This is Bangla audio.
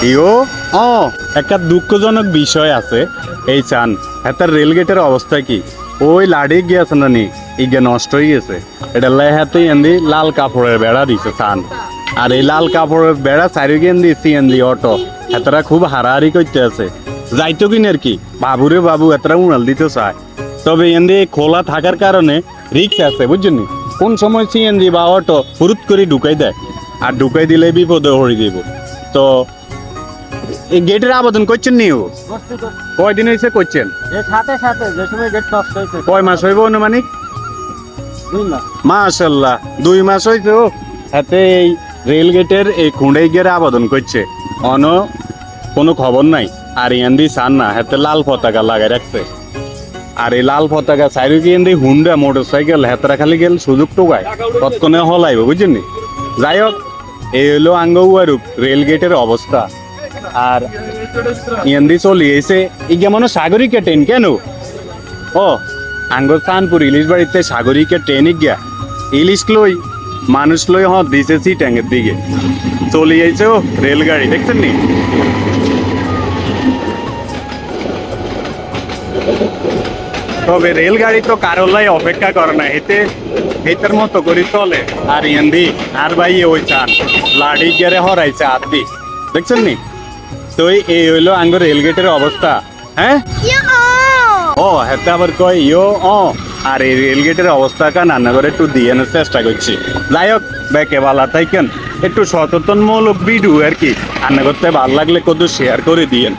ইও ও একটা দুঃখজনক বিষয় আছে এই চান হাতার রেলগেটের অবস্থা কি ওই লাড়ি গিয়েছে না নি ইগে নষ্ট হয়ে গেছে এটা লেহাতে এন্দি লাল কাপড়ের বেড়া দিছে চান আর এই লাল কাপড়ের বেড়া চারিগে এন্দি সিএনজি অটো হাতারা খুব হারাহারি করতে আছে যাইতো কিনে আর কি বাবুরে বাবু এতটা উড়াল দিতে চায় তবে এন্দি খোলা থাকার কারণে রিক্স আছে বুঝছেন কোন সময় সিএনজি বা অটো হুরুত করে ঢুকাই দেয় আর ঢুকাই দিলে বিপদে হরি দিব তো এই গেটের আবেদন করছেন নিও কয়দিন হয়েছে করছেন এর সাথে সাথে যে সময় গেট নষ্ট হয়েছে কয় মাস হইব অনুমানিক 2 মাস। মাশাল্লাহ 2 মাস হয়েছে ও হাতে এই রেল গেটের এই খুঁড়াই গিয়ে আবেদন করছে অন কোনো খবর নাই আর ইয়ান্দি চান না হাতে লাল পতাকা লাগাই রাখছে আর এই লাল পতাকা চাইরু গিয়ে হুন্ডা মোটর সাইকেল হাতরা খালি গেল সুযোগ টোকায় তৎক্ষণে হলাইব বুঝছেন যাই হোক এই হলো আঙ্গুয়ারূপ রেল গেটের অবস্থা আর ইয়ান্দি চলি এসে যেমন সাগরিকা ট্রেন কেন ও আঙ্গুর চানপুর ইলিশ বাড়িতে সাগরিকা ট্রেন গিয়া ইলিশ লই মানুষ লই দিছে সিটাঙ্গের দিকে চলি আইছে ও রেলগাড়ি দেখছেন নি তবে রেলগাড়ি তো কারোলাই অপেক্ষা করে না হেতের মতো করে চলে আর ইয়ান্দি আর ভাই ওই চান লাড়ি গেরে হরাইছে আদি দেখছেন নি তো এই হইলো আঙ্গুর রেলগেটের অবস্থা হ্যাঁ ও হেতে আবার কয় ইয়ো ও আর এই রেলগেটের অবস্থা কান রান্না করে একটু দিয়ে চেষ্টা করছি যাই হোক বেকে বালা থাকেন একটু সচেতনমূলক ভিডিও আর কি রান্না করতে ভালো লাগলে কত শেয়ার করে দিয়েন